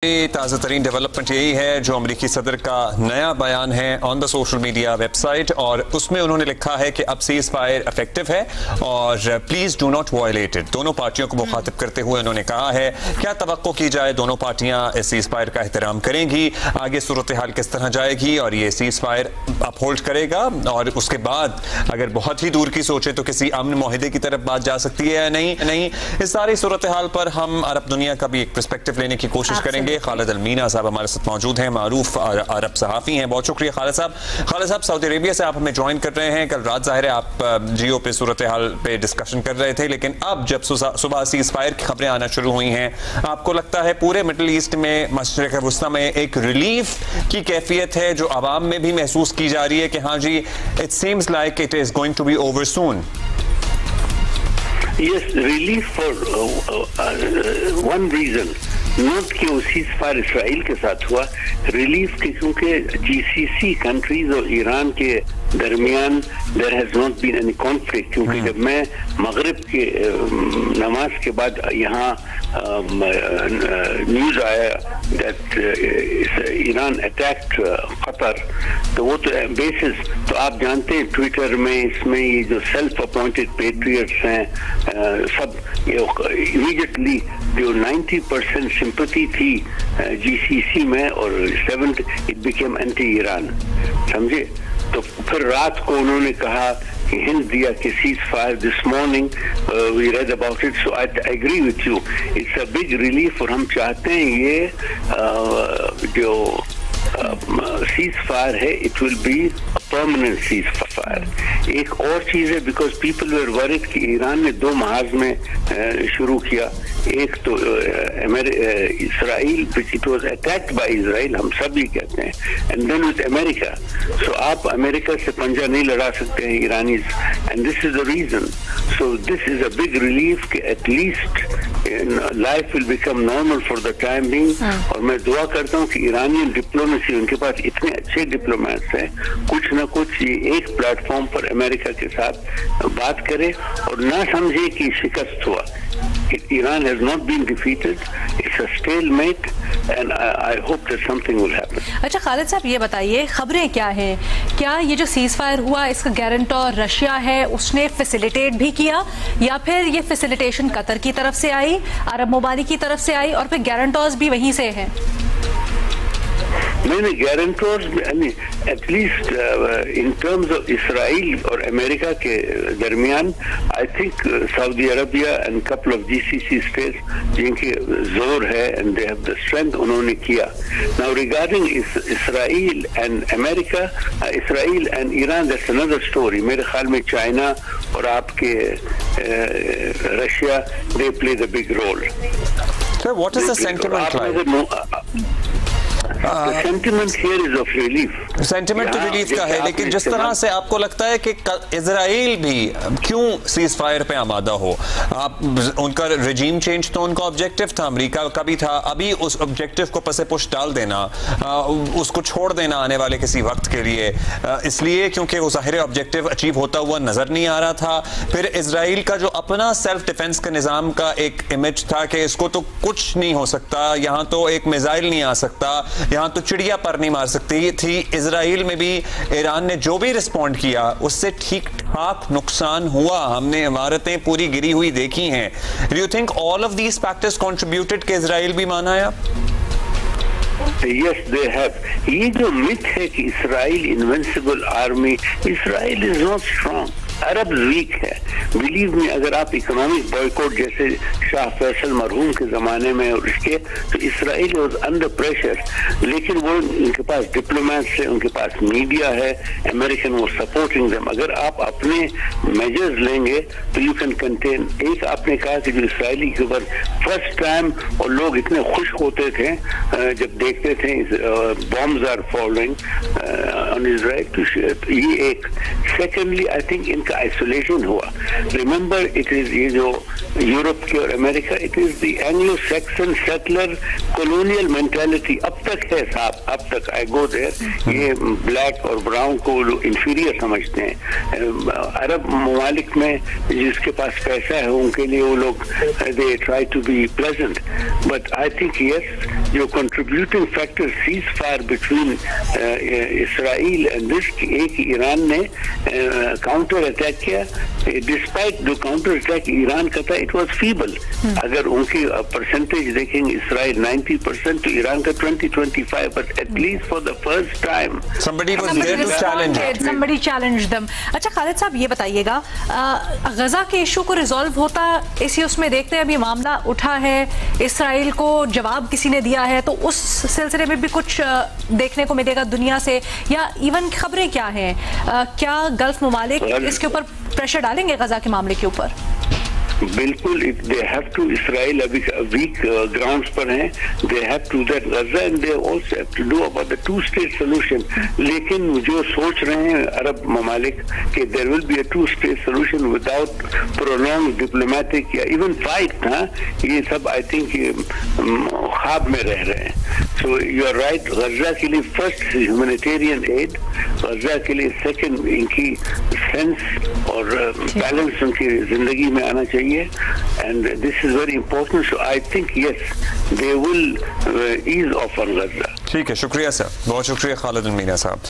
ताज़ा तरीन डेवलपमेंट यही है जो अमरीकी सदर का नया बयान है on the social media website, और उसमें उन्होंने लिखा है कि अब सीज फायर इफेक्टिव है और please do not violate it. दोनों पार्टियों को मुखातिब करते हुए उन्होंने कहा है क्या तवक्को की जाए, दोनों पार्टियां इस सीज फायर का एहतराम करेंगी, आगे सूरत हाल किस तरह जाएगी और ये सीज फायर अपहोल्ड करेगा, और उसके बाद अगर बहुत ही दूर की सोचे तो किसी अमन मुआहिदे की तरफ बात जा सकती है या नहीं। इस सारी सूरत हाल पर हम अरब दुनिया का भी एक पर्सपेक्टिव लेने की कोशिश करेंगे। खालिद अलमीना साहब हमारे साथ मौजूद हैं, मारूफ अरब सहाफ़ी हैं। बहुत शुक्रिया खालिद साहब। खालिद साहब, सऊदी अरेबिया से आप हमें ज्वाइन कर रहे हैं। कल रात ज़ाहिर है आप जियो पे सूरत हाल पे डिस्कशन कर रहे थे, लेकिन अब जब सुबह सीज फायर की खबरें आना शुरू हुई हैं, आपको लगता है पूरे मिडल ईस्ट में, मशरिक़ वस्ता में एक रिलीफ की कैफियत है जो आवाम में भी महसूस की जा रही है कि हाँ जी, it seems like it is going to be over soon? Yes, relief for one reason. Note कि वो सीज फायर इसराइल के साथ हुआ रिलीफ के, क्योंकि जीसीसी कंट्रीज और ईरान के दरमियान there has not been any conflict. क्योंकि जब मैं मगरिब के नमाज के बाद यहाँ न्यूज आया दैट ईरान अटैक्ड कतर, तो वो तो बेसिस तो आप जानते हैं ट्विटर में इसमें ये जो सेल्फ अपॉइंटेड पेट्रियट्स हैं सब इमीडिएटली जो 90% सिंपैथी थी जीसीसी में और 7 इट बिकेम एंटी ईरान, समझे। तो फिर रात को उन्होंने कहा कि हिंट दिया कि cease fire this morning we read about it, so I agree with you, it's a big relief. और हम चाहते हैं ये जो सीज फायर है it will be permanent cease fire. एक और चीज है, बिकॉज पीपल वर वरीड कि ईरान ने 2 महाज में शुरू किया, एक तो Israel, it was attacked by Israel, हम सब ही कहते हैं, एंड देन विद अमेरिका। सो आप अमेरिका से पंजा नहीं लड़ा सकते हैं Iranis, and this is the reason. So this is a big relief कि at least life will become normal for the time being. और मैं दुआ करता हूँ कि ईरानियन डिप्लोमेसी, उनके पास इतने अच्छे डिप्लोमेट्स हैं, कुछ ना कुछ ये एक प्लेटफॉर्म पर अमेरिका के साथ बात करे और ना समझे कि शिकस्त हुआ। Iran has not been defeated. It's a stalemate, and I hope that something will happen. अच्छा खालिद साहब, ये बताइए खबरें क्या हैं? क्या ये जो सीज फायर हुआ इसका गारंटर रशिया है, उसने फैसिलिटेट भी किया, या फिर ये फैसिलिटेशन कतर की तरफ से आई, अरब ममालिक की तरफ से आई, और फिर गारंटर्स भी वहीं से हैं? नहीं, guarantors at least in terms of Israel और अमेरिका के दरमियान, I think Saudi Arabia and couple of GCC states जिनके जोर है and they have the strength, उन्होंने किया। Now regarding Israel and America, Israel and Iran, that's another story. मेरे ख्याल में चाइना और आपके Russia, they play the big role. Sir, what is the sentiment like? Sentiment here is of relief. Sentiment तो relief का है, लेकिन जिस तरह से आपको लगता है कि इजराइल भी क्यों सीज फायर पे आमादा हो? आप उनका रिजीम चेंज तो उनका ऑब्जेक्टिव था, अमेरिका का भी था, अभी उस ऑब्जेक्टिव को पसे पुश डाल देना, उसको छोड़ देना आने वाले किसी वक्त के लिए, इसलिए क्योंकि वो ज़ाहिर ऑब्जेक्टिव अचीव होता हुआ नजर नहीं आ रहा था। फिर इजराइल का जो अपना सेल्फ डिफेंस का निज़ाम का एक इमेज था कि इसको तो कुछ नहीं हो सकता, यहाँ तो एक मिसाइल नहीं आ सकता, यहाँ तो चिड़िया पर नहीं मार सकती थी। इजराइल में भी ईरान ने जो भी रिस्पॉन्ड किया उससे ठीक ठाक नुकसान हुआ, हमने इमारतें पूरी गिरी हुई देखी हैं। Do you think all of these factors contributed कि इजराइल भी माना है? Yes, they have. ये जो मिथ है कि Israel invincible army, Israel is not strong, Arab weak है। बिलीव मी, अगर आप इकोनॉमिक बॉयकॉट जैसे शाह फैसल मरहूम के जमाने में और इसके, तो इसराइल वाज अंडर प्रेशर, लेकिन वो उनके पास डिप्लोमेट्स है, उनके पास मीडिया है, अमेरिकन वो सपोर्टिंग देम। अगर आप अपने मेजर्स लेंगे तो यू कैन कंटेन। एक आपने कहा कि जो इसराइली के ऊपर फर्स्ट टाइम, और लोग इतने खुश होते थे जब देखते थे bombs are falling on Israel to ये एक. Secondly, I think इनका आइसोलेशन हुआ. Remember, it is ये जो यूरोप के और America, it is the Anglo-Saxon settler colonial mentality अब तक है साहब, अब तक. I go there, ये ब्लैक और ब्राउन को लोग inferior समझते हैं. अरब ममालिक में जिसके पास पैसा है उनके लिए वो लोग they try to be pleasant, but I think yes, जो contributing factor ceasefire between Israel and this, एक ईरान ने काउंटर अटैक किया. डिस्पाइट जो काउंटर अटैक ईरान का था, इट वाज फीबल. अगर उनकी परसेंटेज देखेंगे इसराइल 90% तो ईरान का 20-25, but at least for the first time somebody challenged them. अच्छा खालिद साहब, ये बताइएगा, गजा के इशू को रिजॉल्व होता इसी उसमें देखते हैं. अभी मामला उठा है, इसराइल को जवाब किसी ने दिया है, तो उस सिलसिले में भी कुछ देखने को मिलेगा दुनिया से, या इवन खबरें क्या हैं? क्या गल्फ ममालिक इसके ऊपर प्रेशर डालेंगे गजा के मामले के ऊपर? बिल्कुल, दे हैव टू. इसराइल अभी वीक ग्राउंड्स पर हैं. They have to that Gaza and they also have to do about the 2-state solution. लेकिन जो सोच रहे हैं अरब ममालिक कि there will be a 2-state solution without prolong diplomatic या इवन फाइट, ये सब आई थिंक ख्वाब में रह रहे हैं. So you are right. Gaza के लिए फर्स्ट ह्यूमैनिटेरियन एड, गजा के लिए सेकंड इनकी सेंस और बैलेंस उनकी जिंदगी में आना चाहिए. And this is very important. So I think yes, they will ease off on Gaza. ठीक है, शुक्रिया सर, बहुत शुक्रिया खालिद अल मीना साहब.